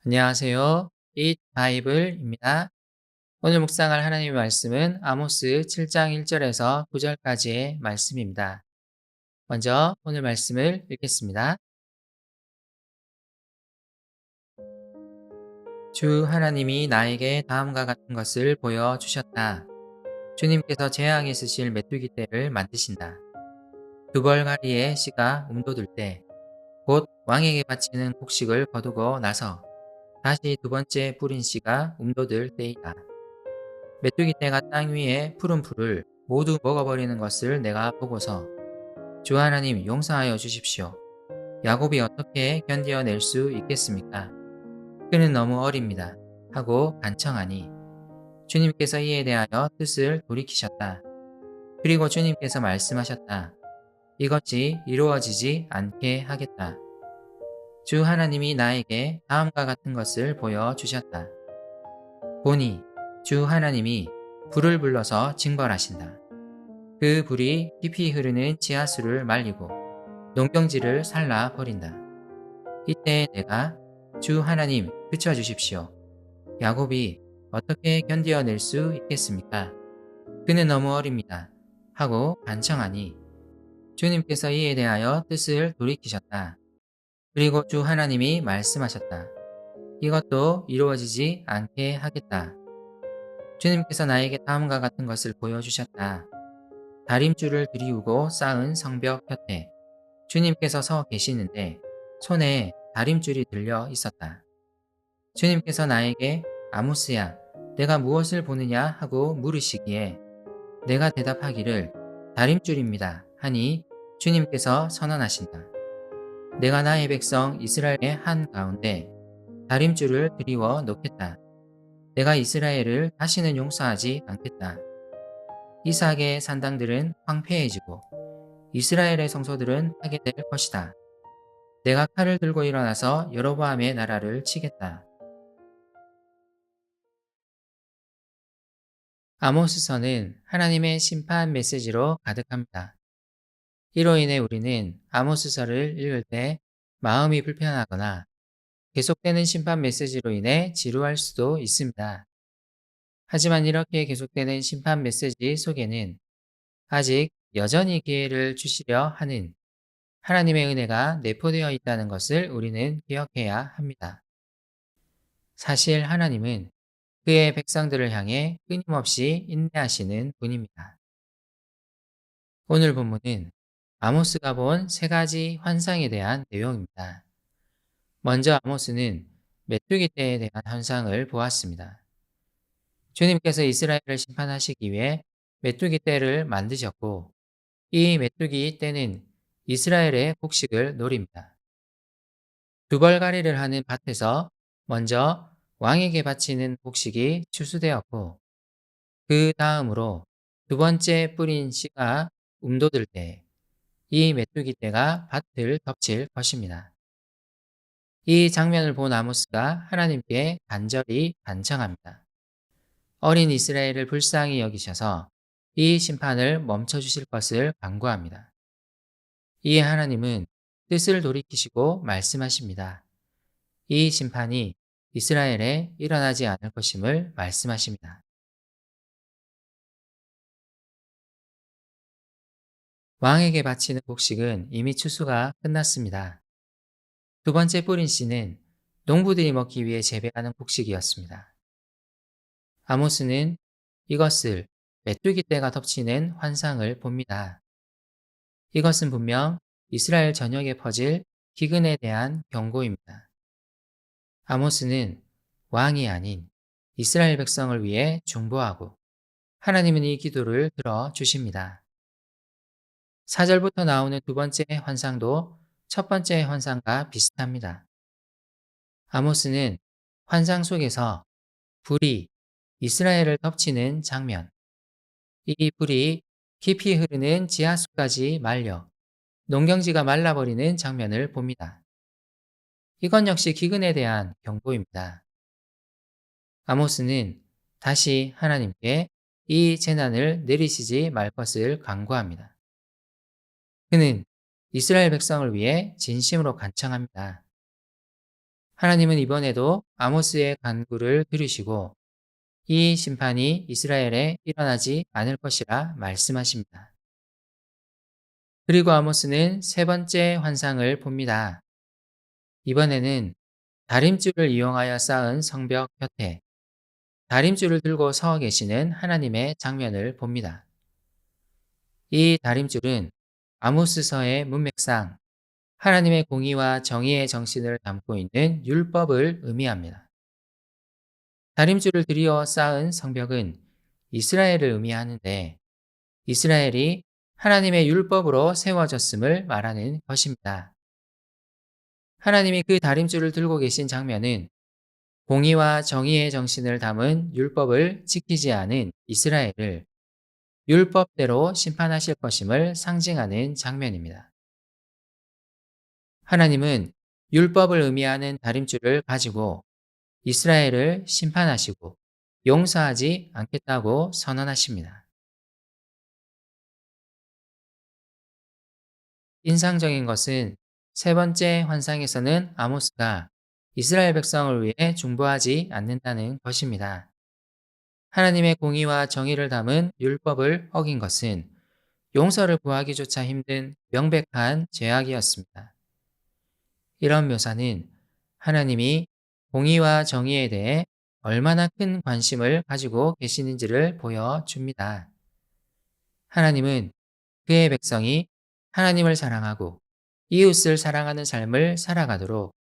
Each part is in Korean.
안녕하세요. Eat 바이블입니다. 오늘 묵상할 하나님의 말씀은 아모스 7장 1절에서 9절까지의 말씀입니다. 먼저 오늘 말씀을 읽겠습니다. 주 하나님이 나에게 다음과 같은 것을 보여주셨다. 주님께서 재앙에 쓰실 메뚜기 떼를 만드신다. 두 벌가리의 씨가 움돋을 때, 곧 왕에게 바치는 곡식을 거두고 나서 다시 두 번째 뿌린 씨가 움돋을 때이다. 메뚜기 떼가 땅 위에 푸른 풀을 모두 먹어버리는 것을 내가 보고서 주 하나님 용서하여 주십시오. 야곱이 어떻게 견디어낼 수 있겠습니까? 그는 너무 어립니다. 하고 간청하니 주님께서 이에 대하여 뜻을 돌이키셨다. 그리고 주님께서 말씀하셨다. 이것이 이루어지지 않게 하겠다. 주 하나님이 나에게 다음과 같은 것을 보여주셨다. 보니 주 하나님이 불을 불러서 징벌하신다. 그 불이 깊이 흐르는 지하수를 말리고 농경지를 살라 버린다. 이때 내가 주 하나님 그쳐주십시오. 야곱이 어떻게 견디어낼 수 있겠습니까? 그는 너무 어립니다. 하고 간청하니 주님께서 이에 대하여 뜻을 돌이키셨다. 그리고 주 하나님이 말씀하셨다. 이것도 이루어지지 않게 하겠다. 주님께서 나에게 다음과 같은 것을 보여주셨다. 다림줄을 들이우고 쌓은 성벽 곁에 주님께서 서 계시는데 손에 다림줄이 들려 있었다. 주님께서 나에게 아모스야, 내가 무엇을 보느냐 하고 물으시기에 내가 대답하기를 다림줄입니다 하니 주님께서 선언하신다. 내가 나의 백성 이스라엘의 한 가운데 다림줄을 들이워 놓겠다. 내가 이스라엘을 다시는 용서하지 않겠다. 이삭의 산당들은 황폐해지고 이스라엘의 성소들은 하게 될 것이다. 내가 칼을 들고 일어나서 여로보암의 나라를 치겠다. 아모스서는 하나님의 심판 메시지로 가득합니다. 이로 인해 우리는 아모스서를 읽을 때 마음이 불편하거나 계속되는 심판 메시지로 인해 지루할 수도 있습니다. 하지만 이렇게 계속되는 심판 메시지 속에는 아직 여전히 기회를 주시려 하는 하나님의 은혜가 내포되어 있다는 것을 우리는 기억해야 합니다. 사실 하나님은 그의 백성들을 향해 끊임없이 인내하시는 분입니다. 오늘 본문은 아모스가 본 세 가지 환상에 대한 내용입니다. 먼저 아모스는 메뚜기 떼에 대한 환상을 보았습니다. 주님께서 이스라엘을 심판하시기 위해 메뚜기 떼를 만드셨고 이 메뚜기 떼는 이스라엘의 곡식을 노립니다. 두벌가리를 하는 밭에서 먼저 왕에게 바치는 곡식이 추수되었고 그 다음으로 두 번째 뿌린 씨가 움돋을 때 이 메뚜기 떼가 밭을 덮칠 것입니다. 이 장면을 본 아모스가 하나님께 간절히 간청합니다. 어린 이스라엘을 불쌍히 여기셔서 이 심판을 멈춰주실 것을 간구합니다. 이에 하나님은 뜻을 돌이키시고 말씀하십니다. 이 심판이 이스라엘에 일어나지 않을 것임을 말씀하십니다. 왕에게 바치는 곡식은 이미 추수가 끝났습니다. 두 번째 뿌린 씨는 농부들이 먹기 위해 재배하는 곡식이었습니다. 아모스는 이것을 메뚜기 떼가 덮치는 환상을 봅니다. 이것은 분명 이스라엘 전역에 퍼질 기근에 대한 경고입니다. 아모스는 왕이 아닌 이스라엘 백성을 위해 중보하고 하나님은 이 기도를 들어주십니다. 4절부터 나오는 두 번째 환상도 첫 번째 환상과 비슷합니다. 아모스는 환상 속에서 불이 이스라엘을 덮치는 장면, 이 불이 깊이 흐르는 지하수까지 말려 농경지가 말라버리는 장면을 봅니다. 이건 역시 기근에 대한 경고입니다. 아모스는 다시 하나님께 이 재난을 내리시지 말 것을 간구합니다. 그는 이스라엘 백성을 위해 진심으로 간청합니다. 하나님은 이번에도 아모스의 간구를 들으시고 이 심판이 이스라엘에 일어나지 않을 것이라 말씀하십니다. 그리고 아모스는 세 번째 환상을 봅니다. 이번에는 다림줄을 이용하여 쌓은 성벽 곁에 다림줄을 들고 서 계시는 하나님의 장면을 봅니다. 이 다림줄은 아모스서의 문맥상 하나님의 공의와 정의의 정신을 담고 있는 율법을 의미합니다. 다림줄을 들이어 쌓은 성벽은 이스라엘을 의미하는데 이스라엘이 하나님의 율법으로 세워졌음을 말하는 것입니다. 하나님이 그 다림줄을 들고 계신 장면은 공의와 정의의 정신을 담은 율법을 지키지 않은 이스라엘을 율법대로 심판하실 것임을 상징하는 장면입니다. 하나님은 율법을 의미하는 다림줄을 가지고 이스라엘을 심판하시고 용서하지 않겠다고 선언하십니다. 인상적인 것은 세 번째 환상에서는 아모스가 이스라엘 백성을 위해 중보하지 않는다는 것입니다. 하나님의 공의와 정의를 담은 율법을 어긴 것은 용서를 구하기조차 힘든 명백한 죄악이었습니다. 이런 묘사는 하나님이 공의와 정의에 대해 얼마나 큰 관심을 가지고 계시는지를 보여줍니다. 하나님은 그의 백성이 하나님을 사랑하고 이웃을 사랑하는 삶을 살아가도록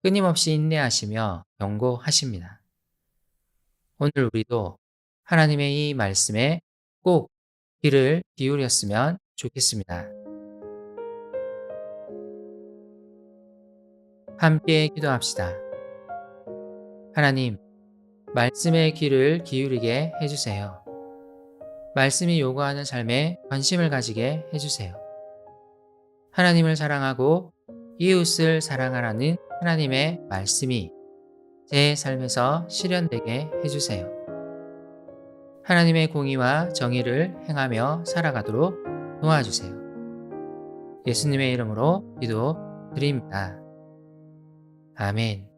끊임없이 인내하시며 경고하십니다. 오늘 우리도 하나님의 이 말씀에 꼭 귀를 기울였으면 좋겠습니다. 함께 기도합시다. 하나님, 말씀에 귀를 기울이게 해주세요. 말씀이 요구하는 삶에 관심을 가지게 해주세요. 하나님을 사랑하고 이웃을 사랑하라는 하나님의 말씀이 제 삶에서 실현되게 해주세요. 하나님의 공의와 정의를 행하며 살아가도록 도와주세요. 예수님의 이름으로 기도드립니다. 아멘.